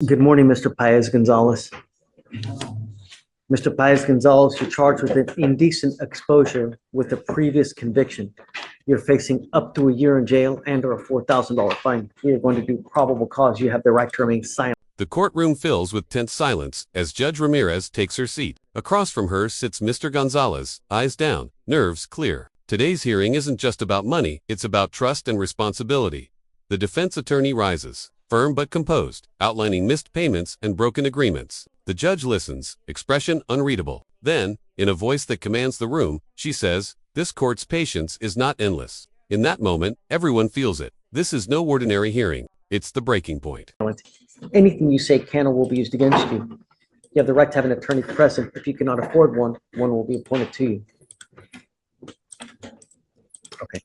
Good morning, Mr. Paez Gonzalez. Mr. Paez Gonzalez, you're charged with an indecent exposure with a previous conviction. You're facing up to a year in jail and/or a $4,000 fine. You're going to do probable cause. You have the right to remain silent. The courtroom fills with tense silence as Judge Ramirez takes her seat. Across from her sits Mr. Gonzalez, eyes down, nerves clear. Today's hearing isn't just about money, it's about trust and responsibility. The defense attorney rises, firm but composed, outlining missed payments and broken agreements. The judge listens, expression unreadable. Then, in a voice that commands the room, she says, "This court's patience is not endless." In that moment, everyone feels it. This is no ordinary hearing. It's the breaking point. Anything you say can or will be used against you. You have the right to have an attorney present. If you cannot afford one, one will be appointed to you. Okay.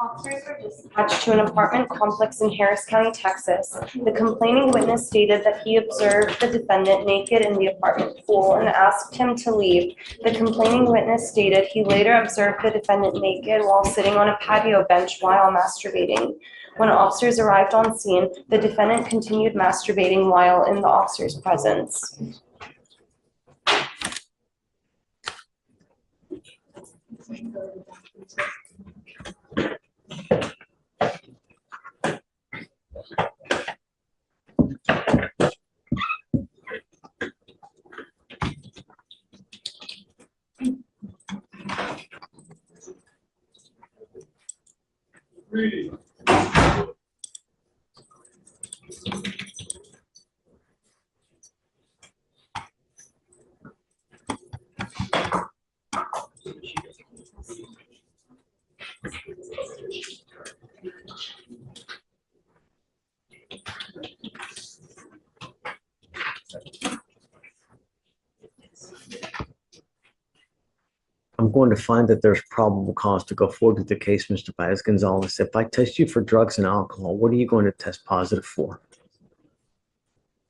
Officers were dispatched to an apartment complex in Harris County, Texas. The complaining witness stated that he observed the defendant naked in the apartment pool and asked him to leave. The complaining witness stated he later observed the defendant naked while sitting on a patio bench while masturbating. When officers arrived on scene, the defendant continued masturbating while in the officer's presence. I'm going to find that there's probable cause to go forward with the case, Mr. Paez Gonzalez. If I test you for drugs and alcohol, what are you going to test positive for?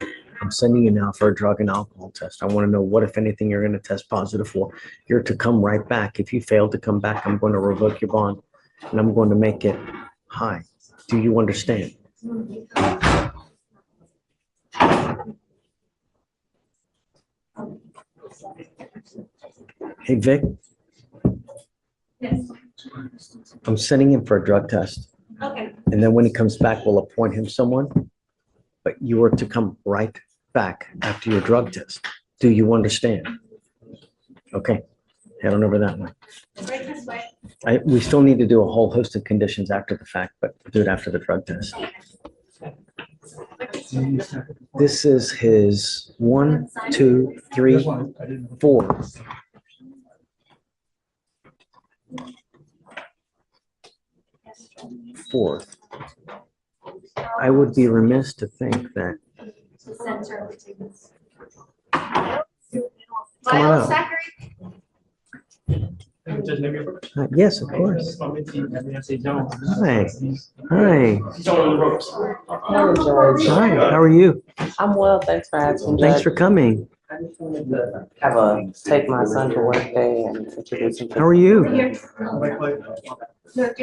I'm sending you now for a drug and alcohol test. I want to know what, if anything, you're going to test positive for. You're to come right back. If you fail to come back, I'm going to revoke your bond, and I'm going to make it high. Do you understand? Hey, Vic. Yes. I'm sending him for a drug test. Okay. And then when he comes back, we'll appoint him someone. But you are to come right back after your drug test. Do you understand? Okay. Head on over that way. Right this way. We still need to do a whole host of conditions after the fact, but do it after the drug test. This is his 1, 2, 3, 4. Fourth. I would be remiss to think that. Come on out. Yes, of course. Hi. Hi. Hi. How are you? I'm well, thanks for asking. Thanks for coming. I just wanted to have take my son to work day and introduce him. How are you?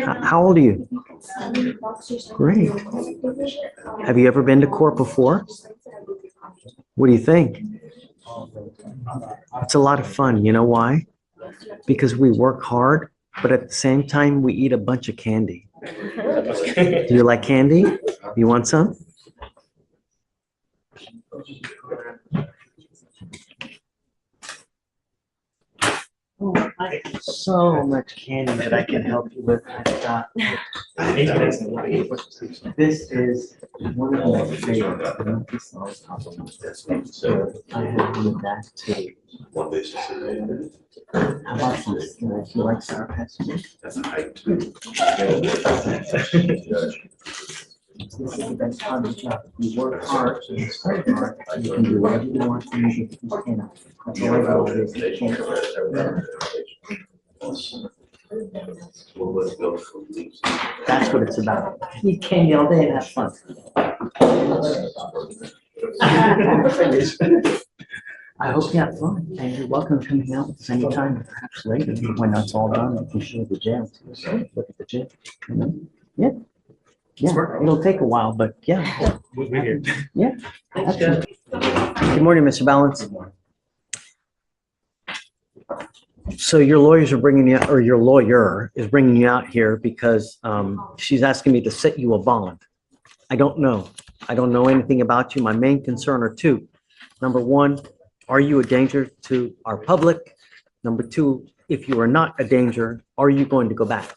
How old are you? Great. Have you ever been to court before? What do you think? It's a lot of fun. You know why? Because we work hard, but at the same time, we eat a bunch of candy. Do you like candy? You want some? Oh, I have so much candy that I can help you with. This is one of my favorites. So I have one of that too. How about some? Do you like Sour Patch Kids? That's a height too. This is the best part of the job. You work hard, you study hard, you can do whatever you want to make it you can. That's all I know is you can't. That's what it's about. You candy all day and have fun. I hope you have fun, and you're welcome to hang out at the same time, perhaps later, when that's all done, you can show the jail too. So look at the jail. Yeah. Yeah, it'll take a while, but yeah. We'll be here. Yeah. Thanks, Judge. Good morning, Mr. Balance. So your lawyers are bringing you, or your lawyer is bringing you out here because she's asking me to set you a bond. I don't know. I don't know anything about you. My main concern are two. Number one, are you a danger to our public? Number two, if you are not a danger, are you going to go back?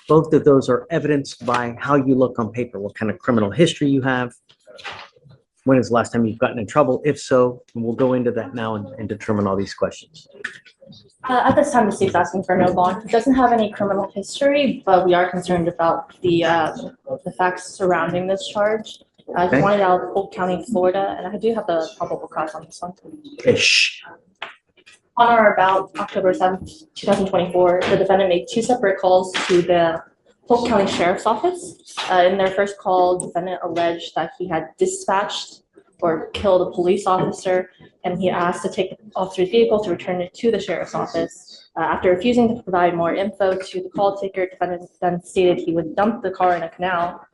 Both of those are evidenced by how you look on paper, what kind of criminal history you have. When is the last time you've gotten in trouble? If so, we'll go into that now and determine all these questions. At this time, the state's asking for no bond. He doesn't have any criminal history, but we are concerned about the facts surrounding this charge. He Okay. wanted out of Polk County, Florida, and I do have the probable cause on this one. Ish. On or about October 7th, 2024, the defendant made two separate calls to the Polk County Sheriff's Office. In their first call, defendant alleged that he had dispatched or killed a police officer, and he asked to take the officer's vehicle to return it to the sheriff's office. After refusing to provide more info to the call taker, defendant then stated he would dump the car in a canal.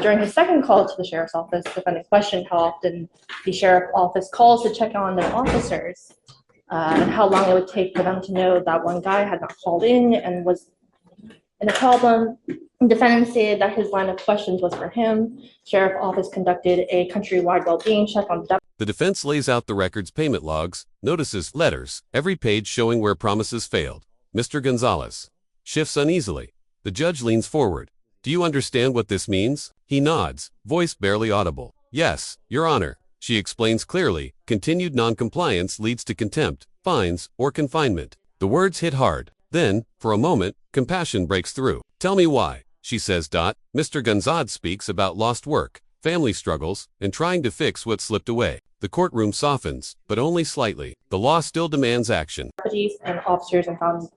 During his second call to the sheriff's office, defendant questioned how often the sheriff's office calls to check on their officers, and how long it would take for them to know that one guy had not called in and was in a problem. Defendant stated that his line of questions was for him. Sheriff's office conducted a countrywide well-being check on the The defense lays out the record's payment logs, notices, letters, every page showing where promises failed. Mr. Gonzalez shifts uneasily. The judge leans forward. Do you understand what this means? He nods, voice barely audible. Yes, Your Honor. She explains clearly, continued noncompliance leads to contempt, fines, or confinement. The words hit hard. Then, for a moment, compassion breaks through. Tell me why, she says. Mr. Gonzalez speaks about lost work, family struggles, and trying to fix what slipped away. The courtroom softens, but only slightly. The law still demands action. deputies and officers and found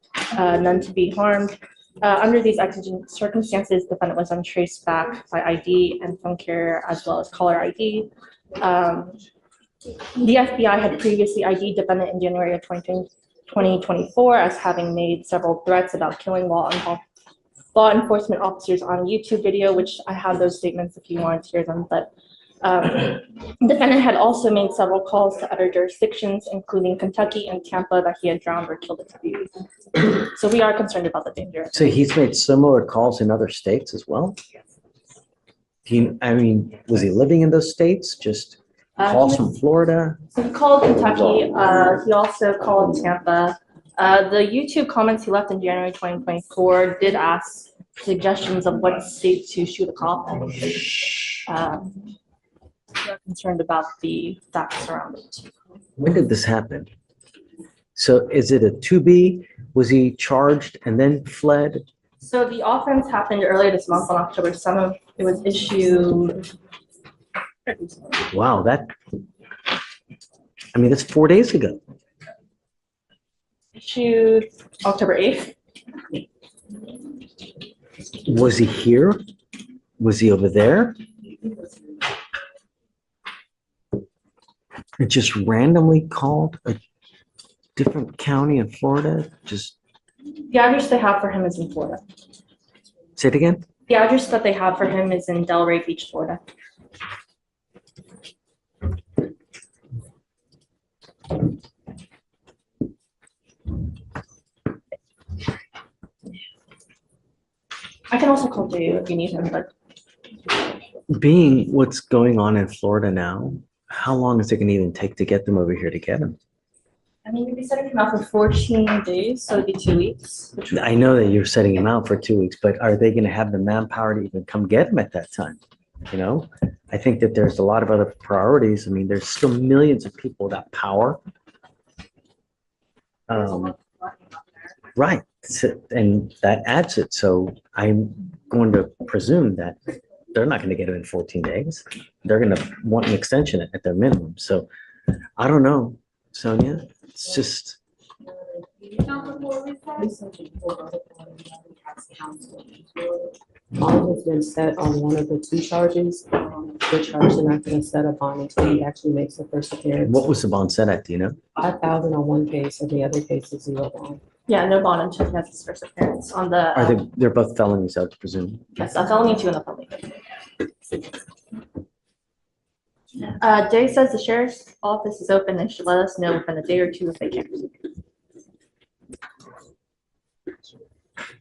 none to be harmed. Under these exigent circumstances, the defendant was then traced back by ID and phone carrier as well as caller ID. The FBI had previously ID'd defendant in January of 2024 as having made several threats about killing law enforcement officers on YouTube video, which I have those statements if you want to hear them. But defendant had also made several calls to other jurisdictions, including Kentucky and Tampa, that he had drowned or killed deputies. So we are concerned about the danger. So he's made similar calls in other states as well? Was he living in those states? Just calls from Florida? So he called Kentucky. He also called Tampa. The YouTube comments he left in January 2024 did ask suggestions of what state to shoot a cop in. We're concerned about the facts around it. When did this happen? So is it a 2B? Was he charged and then fled? So the offense happened earlier this month on October 7th. It was issued. Wow, that's 4 days ago. Issued October 8th. Was he here? Was he over there? It just randomly called a different county in Florida? Just The address they have for him is in Florida. say it again? The address that they have for him is in Delray Beach, Florida. I can also call Jay if you need him, but Being what's going on in Florida now, how long is it going to even take to get them over here to get him? I mean, we'll be setting him out for 14 days, so it'd be 2 weeks. I know that you're setting him out for 2 weeks, but are they going to have the manpower to even come get him at that time? You know, I think that there's a lot of other priorities. I mean, there's still millions of people without power. Right. And that adds it. So I'm going to presume that they're not going to get him in 14 days. They're going to want an extension at their minimum. So I don't know, Sonia. It's just. Bond has been set on one of the two charges. The charge is not going to set a bond until he actually makes the first appearance. What was the bond set at? Do you know? 5,000 on one case, and the other case is 0 bond. Yeah, no bond until he has his first appearance on the. They're both felonies, I would presume. Yes, a felony 2 and a felony 3. Jay says the sheriff's office is open and should let us know within a day or two if they can.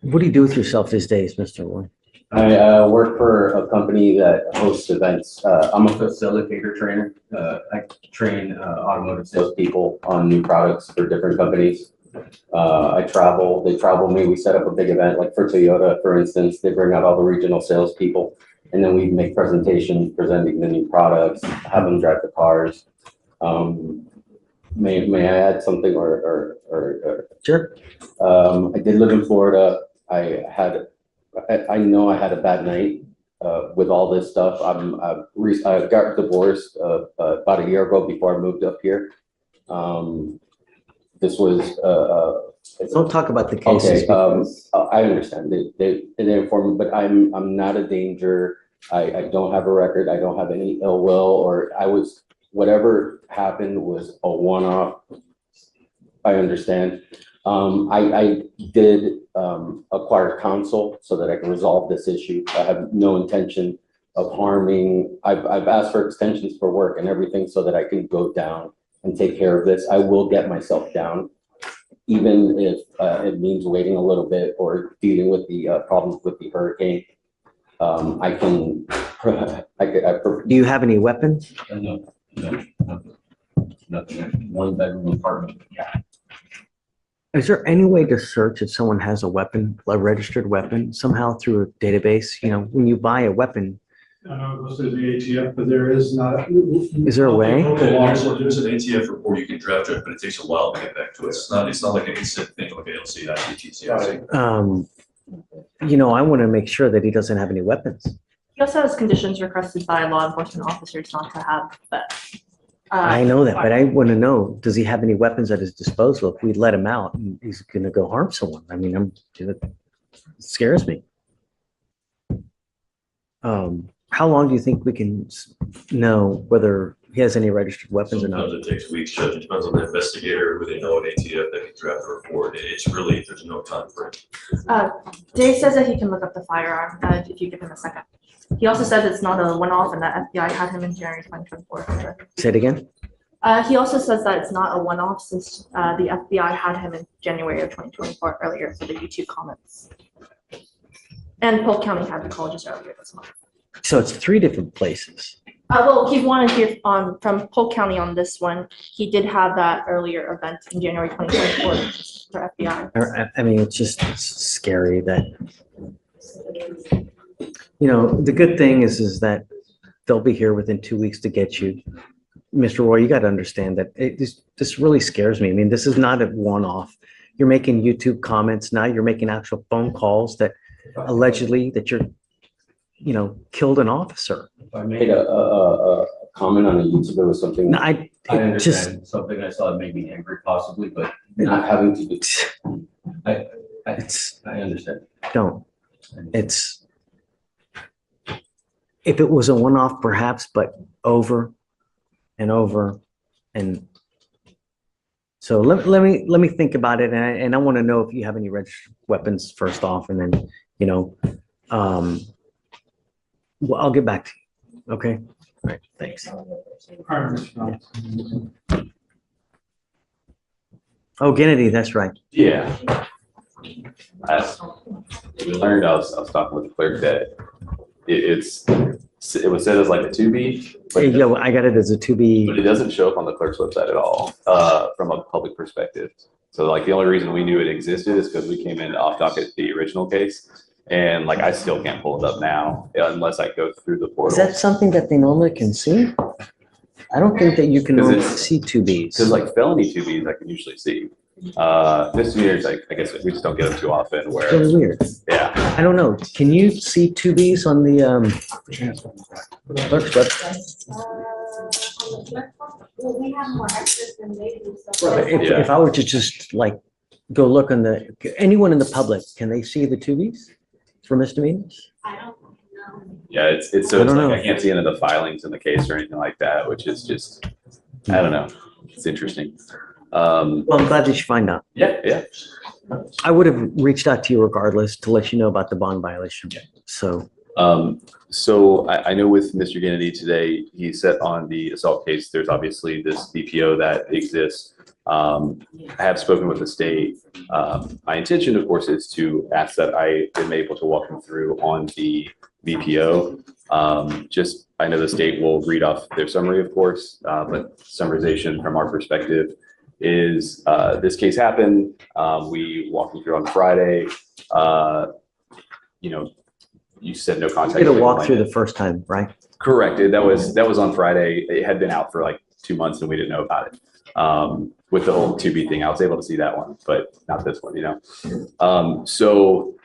What do you do with yourself these days, Mr. Roy? I work for a company that hosts events. I'm a facilitator trainer. I train automotive salespeople on new products for different companies. I travel, they travel me. We set up a big event, like for Toyota, for instance. They bring out all the regional salespeople, and then we make presentations presenting the new products, have them drive the cars. May I add something or Sure. I did live in Florida. I know I had a bad night with all this stuff. I got divorced about a year ago before I moved up here. This was Don't talk about the cases. okay. I understand. They informed me, but I'm not a danger. I don't have a record. I don't have any ill will, or whatever happened was a one-off. I understand. I did acquire counsel so that I can resolve this issue. I have no intention of harming. I've asked for extensions for work and everything so that I can go down and take care of this. I will get myself down, even if it means waiting a little bit or dealing with the problems with the hurricane. I can. Do you have any weapons? No, nothing. One bedroom apartment. Yeah. Is there any way to search if someone has a weapon, a registered weapon, somehow through a database? You know, when you buy a weapon, I know it goes through the ATF, but there is not. Is there a way? There's an ATF report you can draft it, but it takes a while to get back to it. It's not like an instant thing like ALC, ICTC. you know, I want to make sure that he doesn't have any weapons. He also has conditions requested by law enforcement officers not to have, but. I know that, but I want to know, does he have any weapons at his disposal? If we let him out, he's going to go harm someone. I mean, it scares me. How long do you think we can know whether he has any registered weapons or not? Sometimes it takes weeks, Judge. It depends on the investigator, who they know at ATF that can draft a report. It's really, there's no time frame. Dave says that he can look up the firearm if you give him a second. He also says it's not a one-off and that FBI had him in January 2024. Say it again? He also says that it's not a one-off since the FBI had him in January of 2024 earlier for the YouTube comments. And Polk County had the call just earlier this month. So it's 3 different places. Well, he wanted to hear from Polk County on this one. He did have that earlier event in January 2024 for FBI. I mean, it's just scary that, you know, the good thing is that they'll be here within 2 weeks to get you. Mr. Roy, you got to understand that this really scares me. I mean, this is not a one-off. You're making YouTube comments now. You're making actual phone calls that allegedly that you're, you know, killed an officer. If I made a comment on a YouTube, it was something. No, I understand something I saw that made me angry possibly, but not having to do. I understand. Don't. It's, if it was a one-off perhaps, but over and over. And so let me think about it. And I want to know if you have any registered weapons first off, and then, you know, well, I'll get back to you. Okay. All right. Thanks. Oh, Kennedy, that's right. Yeah. We learned, I was talking with the clerk that it was said as like a 2B. Hey, yo, I got it as a 2B. But it doesn't show up on the clerk's website at all from a public perspective. So like the only reason we knew it existed is because we came in off docket the original case. And like I still can't pull it up now unless I go through the portal. Is that something that they normally can see? I don't think that you can normally see 2Bs. Because like felony 2Bs I can usually see. Misdemeanors, I guess we just don't get them too often where. Really weird. Yeah. I don't know. Can you see 2Bs on the clerk's website? We have more access than they do. If I were to just like go look on anyone in the public, can they see the 2Bs for misdemeanors? I don't know. Yeah, it's like I can't see any of the filings in the case or anything like that, which is just, I don't know. It's interesting. Well, I'm glad that you find out. Yeah. I would have reached out to you regardless to let you know about the bond violation. So So I know with Mr. Kennedy today, he set on the assault case, there's obviously this BPO that exists. I have spoken with the state. My intention, of course, is to ask that I am able to walk him through on the BPO. I know the state will read off their summary, of course, but summarization from our perspective is this case happened. We walked him through on Friday. You said no contact. Did a walkthrough the first time, right? Correct. That was on Friday. It had been out for like 2 months and we didn't know about it. With the whole 2B thing, I was able to see that one, but not this one, So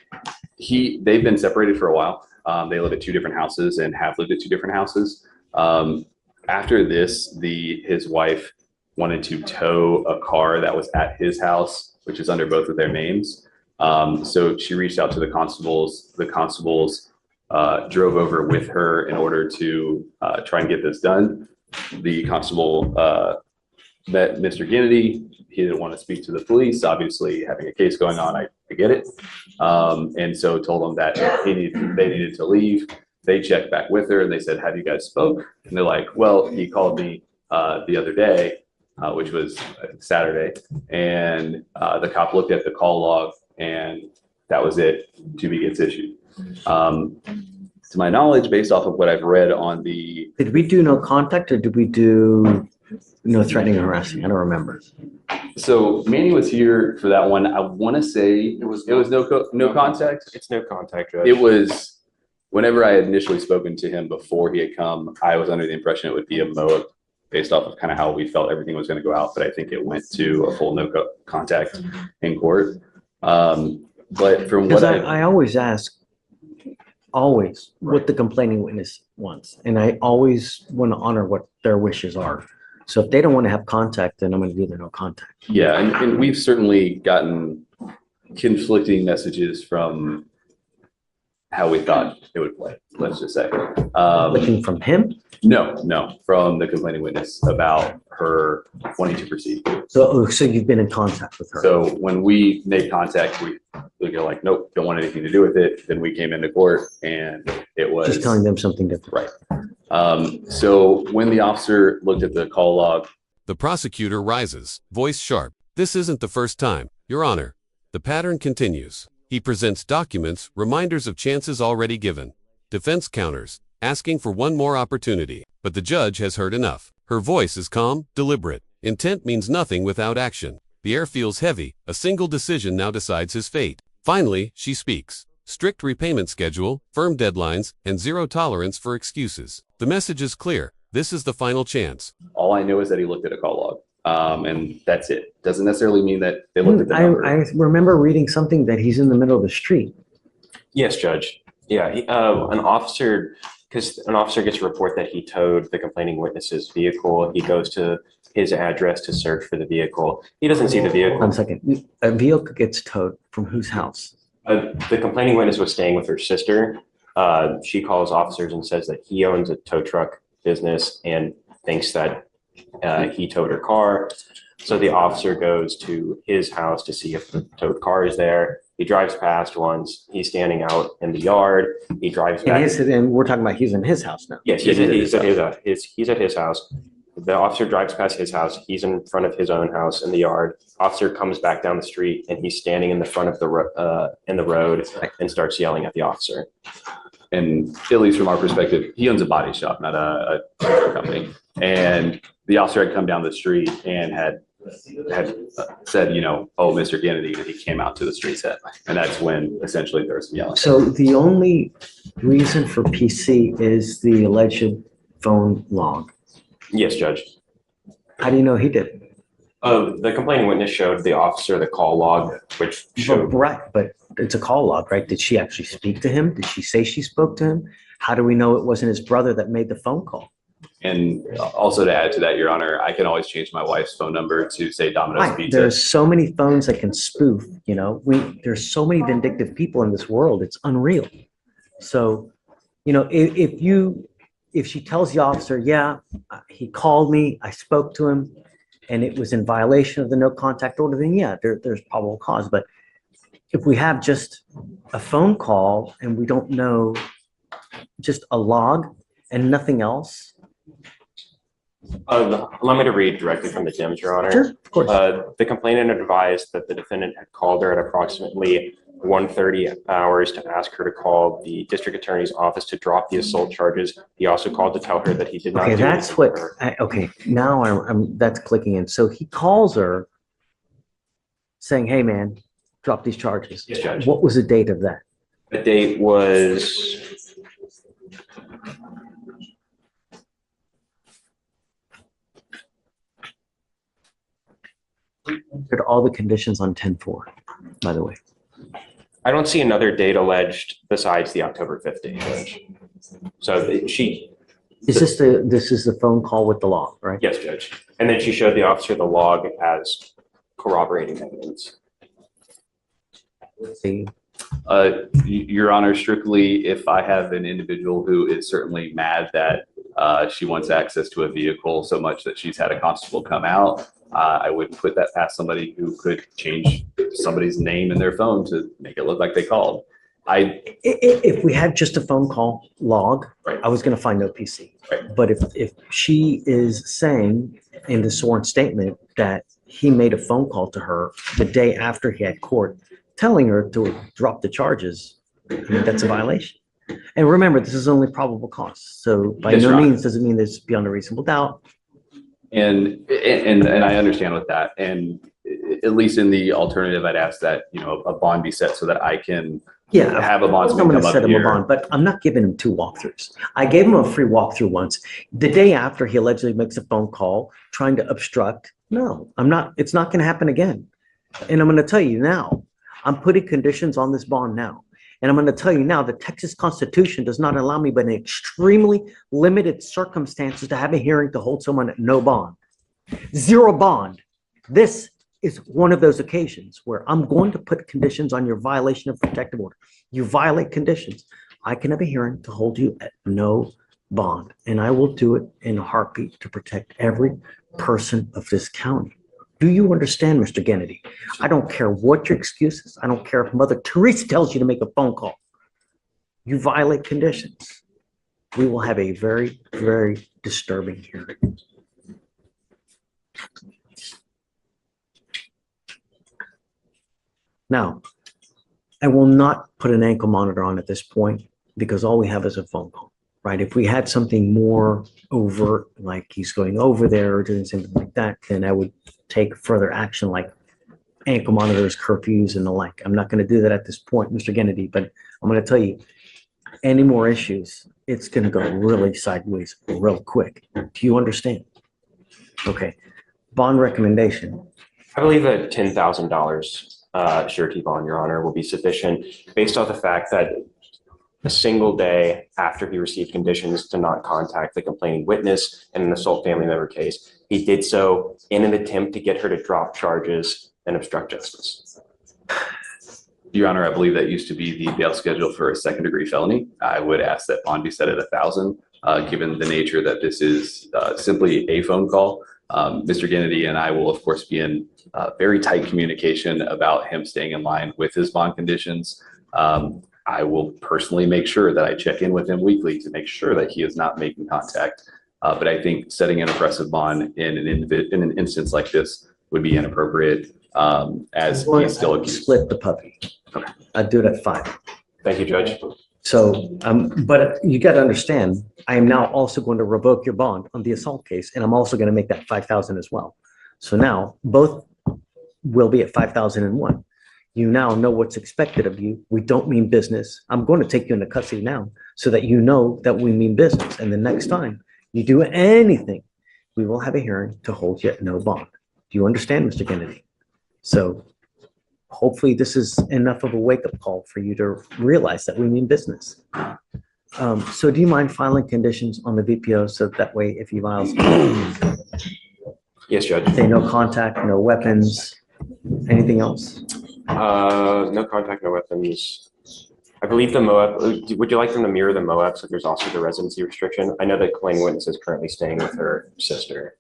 they've been separated for a while. They live at 2 different houses and have lived at 2 different houses. After this, his wife wanted to tow a car that was at his house, which is under both of their names. So she reached out to the constables. The constables drove over with her in order to try and get this done. The constable met Mr. Kennedy. He didn't want to speak to the police. Obviously, having a case going on, I get it. And so told them that they needed to leave. They checked back with her and they said, "Have you guys spoke?" And they're like, "Well, he called me the other day," which was Saturday. And the cop looked at the call log and that was it. 2B gets issued. To my knowledge, based off of what I've read on the... Did we do no contact or did we do no threatening or harassing? I don't remember. So Manny was here for that one. I want to say it was no contact. It's no contact, Judge. It was whenever I had initially spoken to him before he had come, I was under the impression it would be a MOA based off of kind of how we felt everything was going to go out. But I think it went to a full no contact in court. But from what I always ask, what the complaining witness wants. And I always want to honor what their wishes are. So if they don't want to have contact, then I'm going to do the no contact. Yeah, and we've certainly gotten conflicting messages from how we thought it would play, let's just say. Looking from him? No, from the complaining witness about her wanting to proceed. So you've been in contact with her? So when we made contact, we go like, nope, don't want anything to do with it. Then we came into court and it was... Just telling them something different. Right. So when the officer looked at the call log... The prosecutor rises, voice sharp. "This isn't the first time, Your Honor." The pattern continues. He presents documents, reminders of chances already given. Defense counters, asking for one more opportunity. But the judge has heard enough. Her voice is calm, deliberate. Intent means nothing without action. The air feels heavy. A single decision now decides his fate. Finally, she speaks. Strict repayment schedule, firm deadlines, and zero tolerance for excuses. The message is clear. This is the final chance. All I know is that he looked at a call log. And that's it. Doesn't necessarily mean that they looked at the number. I remember reading something that he's in the middle of the street. Yes, Judge. Yeah, an officer gets a report that he towed the complaining witness's vehicle. He goes to his address to search for the vehicle. He doesn't see the vehicle. 1 second. A vehicle gets towed from whose house? The complaining witness was staying with her sister. She calls officers and says that he owns a tow truck business and thinks that he towed her car. So the officer goes to his house to see if the towed car is there. He drives past once. He's standing out in the yard. He drives back. And we're talking about he's in his house now. Yes, he's at his house. The officer drives past his house. He's in front of his own house in the yard. Officer comes back down the street and he's standing in the front of the road and starts yelling at the officer. And at least from our perspective, he owns a body shop, not a truck company. And the officer had come down the street and had said, "Oh, Mr. Kennedy," and he came out to the street set. And that's when essentially there was some yelling. So the only reason for PC is the alleged phone log. Yes, Judge. How do you know he did it? The complaining witness showed the officer the call log, which showed... Right, but it's a call log, right? Did she actually speak to him? Did she say she spoke to him? How do we know it wasn't his brother that made the phone call? And also to add to that, Your Honor, I can always change my wife's phone number to say Domino's Right. Pizza. There's so many phones that can spoof, there's so many vindictive people in this world. It's unreal. So, if she tells the officer, yeah, he called me, I spoke to him, and it was in violation of the no contact order, then yeah, there's probable cause. But if we have just a phone call and we don't know just a log and nothing else? Allow me to read directly from the DIMS, Your Honor. Sure, of course. The complainant advised that the defendant had called her at approximately 1:30 hours to ask her to call the district attorney's office to drop the assault charges. He also called to tell her that he did not Okay, do that's anything what, for her. okay, now that's clicking in. So he calls her saying, hey, man, drop these charges. Yes, Judge. What was the date of that? The date was, Did all the conditions on 10-4, by the way. I don't see another date alleged besides the October 5th date, Judge. So This is the phone call with the log, right? yes, Judge. And then she showed the officer the log as corroborating evidence. See, Your Honor, strictly if I have an individual who is certainly mad that she wants access to a vehicle so much that she's had a constable come out, I wouldn't put that past somebody who could change somebody's name in their phone to make it look like they called. If we had just a phone call log, Right. I was going to find no PC. Right. But if she is saying in the sworn statement that he made a phone call to her the day after he had court, telling her to drop the charges, I mean, that's a violation. And remember, this is only probable cause. So by Yes, no Your Honor. means does it mean there's beyond a reasonable doubt. And I understand with that. And at least in the alternative, I'd ask that, a bond be set so that I can Yeah. have a I'm bondsman going come to up set him a here. bond, but I'm not giving him 2 walkthroughs. I gave him a free walkthrough once. The day after he allegedly makes a phone call trying to obstruct. No, I'm not. It's not going to happen again. And I'm going to tell you now, I'm putting conditions on this bond now. And I'm going to tell you now, the Texas Constitution does not allow me but in extremely limited circumstances to have a hearing to hold someone at no bond. 0 bond. This is one of those occasions where I'm going to put conditions on your violation of protective order. You violate conditions, I can have a hearing to hold you at no bond. And I will do it in a heartbeat to protect every person of this county. Do you understand, Mr. Kennedy? I don't care what your excuse is. I don't care if Mother Teresa tells you to make a phone call. You violate conditions. We will have a very, very disturbing hearing. Now, I will not put an ankle monitor on at this point because all we have is a phone call, right? If we had something more overt, like he's going over there or doing something like that, then I would take further action like ankle monitors, curfews, and the like. I'm not going to do that at this point, Mr. Kennedy, but I'm going to tell you, any more issues, it's going to go really sideways real quick. Do you understand? Okay. Bond recommendation. I believe a $10,000 surety bond, Your Honor, will be sufficient based on the fact that a single day after he received conditions to not contact the complaining witness in an assault family member case, he did so in an attempt to get her to drop charges and obstruct justice. Your Honor, I believe that used to be the bail schedule for a second-degree felony. I would ask that bond be set at 1,000, given the nature that this is simply a phone call. Mr. Kennedy and I will, of course, be in very tight communication about him staying in line with his bond conditions. I will personally make sure that I check in with him weekly to make sure that he is not making contact. But I think setting an oppressive bond in an instance like this would be inappropriate, as he's still accused. Split the puppy. Okay. I'd do it at 5. Thank you, Judge. So, but you got to understand, I am now also going to revoke your bond on the assault case, and I'm also going to make that 5,000 as well. So now both will be at 5,001. You now know what's expected of you. We don't mean business. I'm going to take you into custody now so that you know that we mean business. And the next time you do anything, we will have a hearing to hold you at no bond. Do you understand, Mr. Kennedy? So hopefully this is enough of a wake-up call for you to realize that we mean business. So do you mind filing conditions on the VPO so that way if he files, Yes, Judge. say no contact, no weapons, anything else? No contact, no weapons. I believe the MOAB, would you like them to mirror the MOAB so there's also the residency restriction? I know that complaining witness is currently staying with her sister.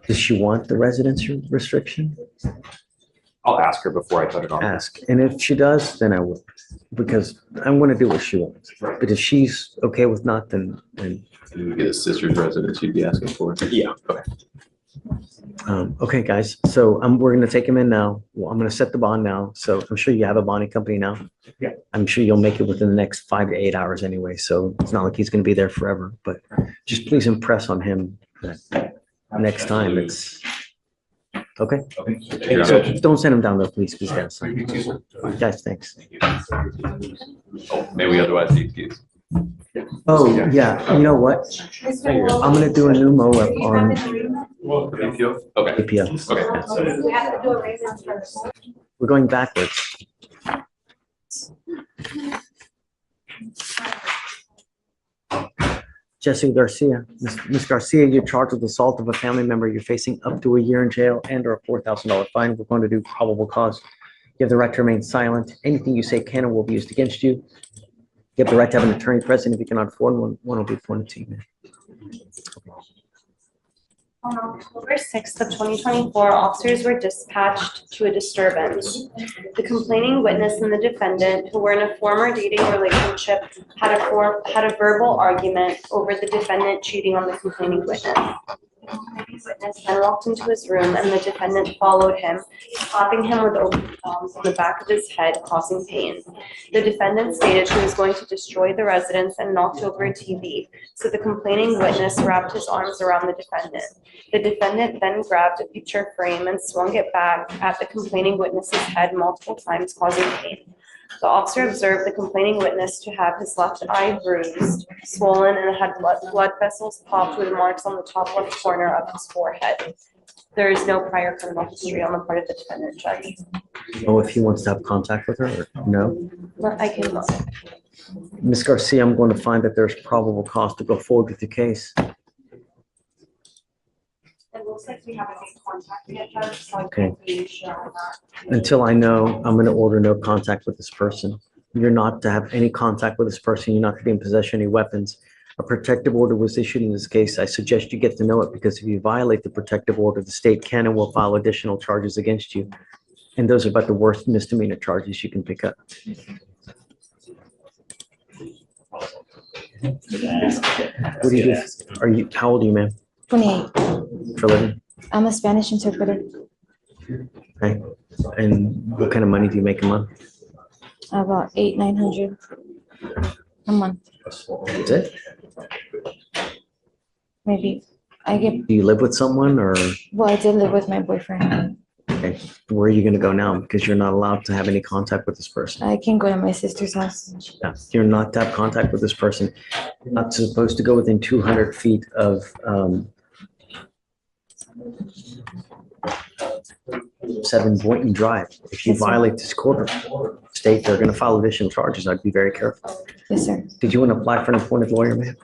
Does she want the residency restriction? I'll ask her before I put it on. Ask. And if she does, then I will, because I'm going to do what she wants. But if she's okay with not, then And we get a sister's residence you'd be asking for. Yeah. okay, guys. So we're going to take him in now. Well, I'm going to set the bond now. So I'm sure you have a bonding company now. Yeah. I'm sure you'll make it within the next 5 to 8 hours anyway. So it's not like he's going to be there forever. But just please impress on him that next time it's okay. Thank you, So Judge. don't send him down there, please, guys. Guys, thanks. Oh, may we otherwise see excuse? Oh, yeah. You know what? I'm going to do a new MOA on APO? Okay. APO. Okay. We have to do a raisins first. We're going backwards. Jesse Garcia, Ms. Garcia, you're charged with assault of a family member. You're facing up to a year in jail and or a $4,000 fine. We're going to do probable cause. You have the right to remain silent. Anything you say can and will be used against you. You have the right to have an attorney present. If you cannot afford one will be appointed to you. On October 6th of 2024, officers were dispatched to a disturbance. The complaining witness and the defendant, who were in a former dating relationship, had a verbal argument over the defendant cheating on the complaining witness. The complaining witness then walked into his room and the defendant followed him, slapping him with open palms on the back of his head, causing pain. The defendant stated he was going to destroy the residence and knocked over a TV, so the complaining witness wrapped his arms around the defendant. The defendant then grabbed a picture frame and swung it back at the complaining witness's head multiple times, causing pain. The officer observed the complaining witness to have his left eye bruised, swollen, and had blood vessels popped with marks on the top left corner of his forehead. There is no prior criminal history on the part of the defendant, Judge. Oh, if he wants to have contact with her, or no? But I can look. Ms. Garcia, I'm going to find that there's probable cause to go forward with the case. It looks like we haven't made contact yet, Judge, so I Okay. can't be sure on that. Until I know, I'm going to order no contact with this person. You're not to have any contact with this person. You're not to be in possession of any weapons. A protective order was issued in this case. I suggest you get to know it because if you violate the protective order, the state can and will file additional charges against you. And those are about the worst misdemeanor charges you can pick up. What do you do? How old are you, ma'am? 28. For a living? I'm a Spanish interpreter. Okay. And what kind of money do you make a month? About 800-900 a month. That's it? Maybe. I get, Do you live with someone or, well, I did live with my boyfriend. okay, where are you gonna go now? Because you're not allowed to have any contact with this person. I can go to my sister's house. Yeah, you're not to have contact with this person. You're not supposed to go within 200 feet of 7 Boynton Drive. If you Yes, sir. violate this court state, they're gonna file additional charges. I'd be very careful. Yes, sir. Did you want to apply for an appointed lawyer, ma'am?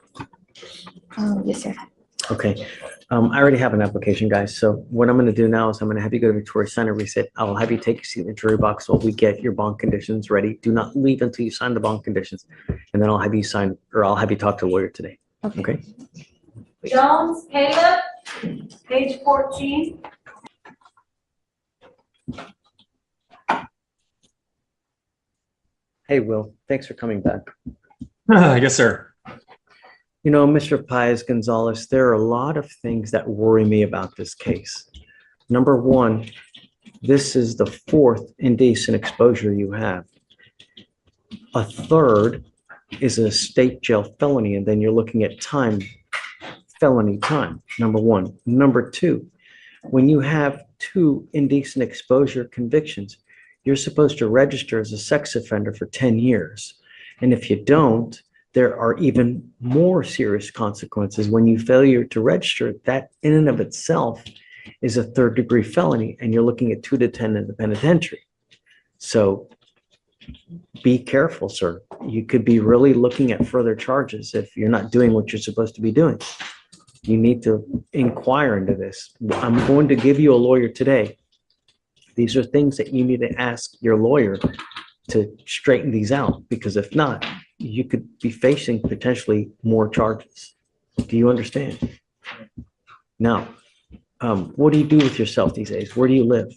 Yes, sir. Okay, I already have an application, guys. So what I'm gonna do now is I'm gonna have you go to Victoria Center, resit. I'll have you take your seat in the jury box while we get your bond conditions ready. Do not leave until you sign the bond conditions. And then I'll have you sign, or I'll have you talk to a lawyer today. Okay. Okay? Jones, Caleb, page 14. Hey, Will, thanks for coming back. Yes, sir. You know, Mr. Paez Gonzalez, there are a lot of things that worry me about this case. Number one, this is the 4th indecent exposure you have. A 3rd is a state jail felony, and then you're looking at felony time, number one. Number two, when you have 2 indecent exposure convictions, you're supposed to register as a sex offender for 10 years. And if you don't, there are even more serious consequences when you fail to register. That in and of itself is a 3rd-degree felony, and you're looking at 2 to 10 in the penitentiary. So be careful, sir. You could be really looking at further charges if you're not doing what you're supposed to be doing. You need to inquire into this. I'm going to give you a lawyer today. These are things that you need to ask your lawyer to straighten these out, because if not, you could be facing potentially more charges. Do you understand? Now, what do you do with yourself these days? Where do you live?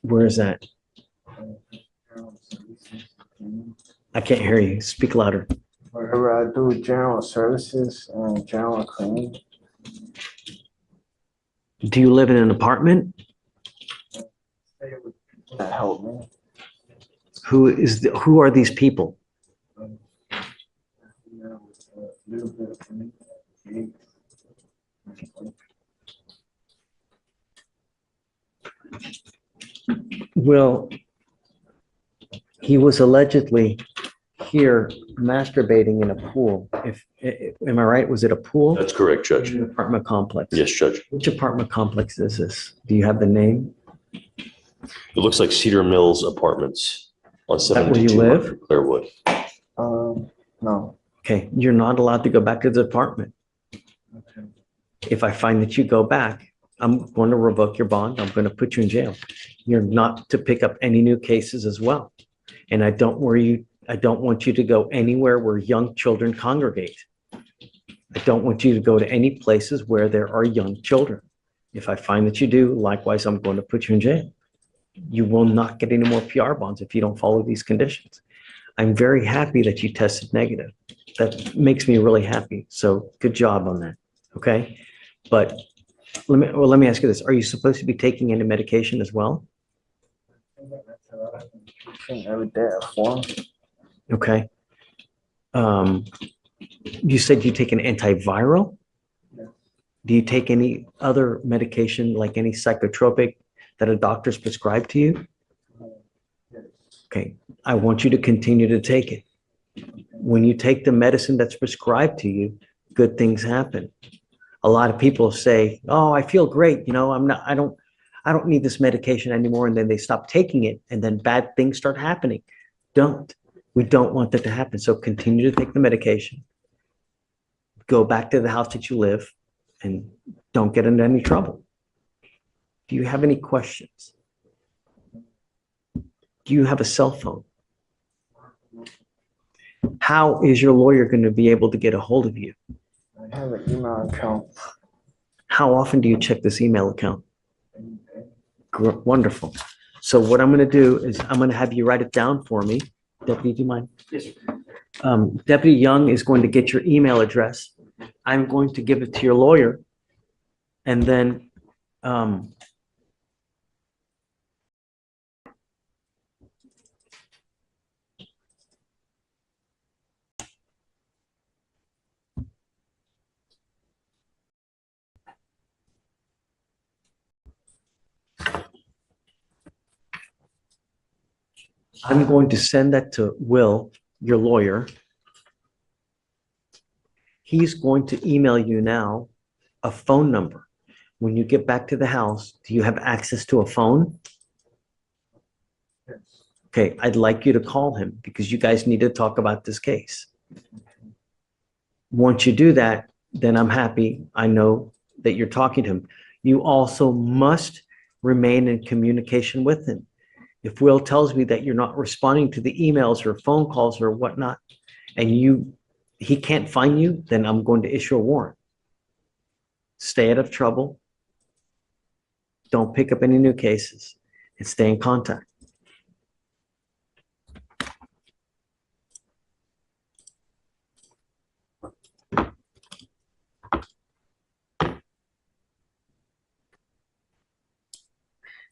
Where is that? I can't hear you. Speak louder. Wherever I do general services and general cleaning, Do you live in an apartment? that help me. Who are these people? Well, he was allegedly here masturbating in a pool. Am I right? Was it a pool? That's correct, Judge. An apartment complex? Yes, Judge. Which apartment complex is this? Do you have the name? It looks like Cedar Mills Apartments on that where you live? 7200 Clairwood. No. Okay, you're not allowed to go back to the apartment. If I find that you go back, I'm going to revoke your bond. I'm going to put you in jail. You're not to pick up any new cases as well. And I don't want you to go anywhere where young children congregate. I don't want you to go to any places where there are young children. If I find that you do, likewise, I'm going to put you in jail. You will not get any more PR bonds if you don't follow these conditions. I'm very happy that you tested negative. That makes me really happy. So good job on that. Okay. But let me ask you this. Are you supposed to be taking any medication as well? Every day at 4. Okay. You said you take an antiviral? Do you take any other medication, like any psychotropic that a doctor's prescribed to you? Okay. I want you to continue to take it. When you take the medicine that's prescribed to you, good things happen. A lot of people say, "Oh, I feel great. You know, I don't need this medication anymore." And then they stop taking it and then bad things start happening. We don't want that to happen. So continue to take the medication. Go back to the house that you live and don't get into any trouble. Do you have any questions? Do you have a cell phone? How is your lawyer going to be able to get a hold of you? I have an email account. How often do you check this email account? Wonderful. So what I'm going to do is I'm going to have you write it down for me. Deputy, do you mind? Yes, sir. Deputy Young is going to get your email address. I'm going to give it to your lawyer. And then I'm going to send that to Will, your lawyer. He's going to email you now a phone number. When you get back to the house, do you have access to a phone? Okay, I'd like you to call him because you guys need to talk about this case. Once you do that, then I'm happy. I know that you're talking to him. You also must remain in communication with him. If Will tells me that you're not responding to the emails or phone calls or whatnot, and he can't find you, then I'm going to issue a warrant. Stay out of trouble. Don't pick up any new cases and stay in contact.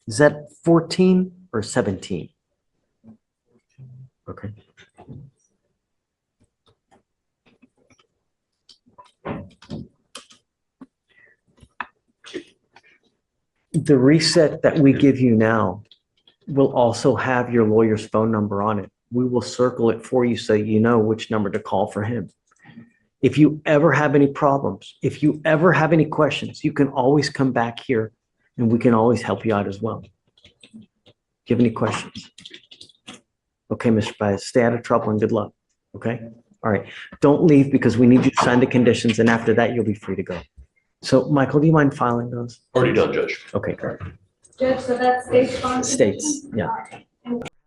Is that 14 or 17? Okay. The reset that we give you now will also have your lawyer's phone number on it. We will circle it for you so you know which number to call for him. If you ever have any problems, if you ever have any questions, you can always come back here and we can always help you out as well. Do you have any questions? Okay, Mr. Baez, stay out of trouble and good luck. Okay? All right. Don't leave because we need you to sign the conditions, and after that, you'll be free to go. So, Michael, do you mind filing those? Already done, Judge. Okay, great. Judge, so that states on. States, yeah.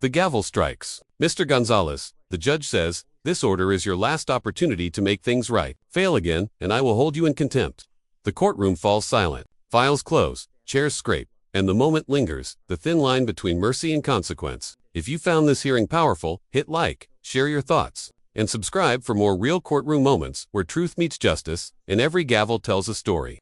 The gavel strikes. Mr. Gonzalez, the judge says, this order is your last opportunity to make things right. Fail again, and I will hold you in contempt. The courtroom falls silent. Files close. chairs scrape, and the moment lingers, the thin line between mercy and consequence. If you found this hearing powerful, hit like, share your thoughts, and subscribe for more real courtroom moments where truth meets justice and every gavel tells a story.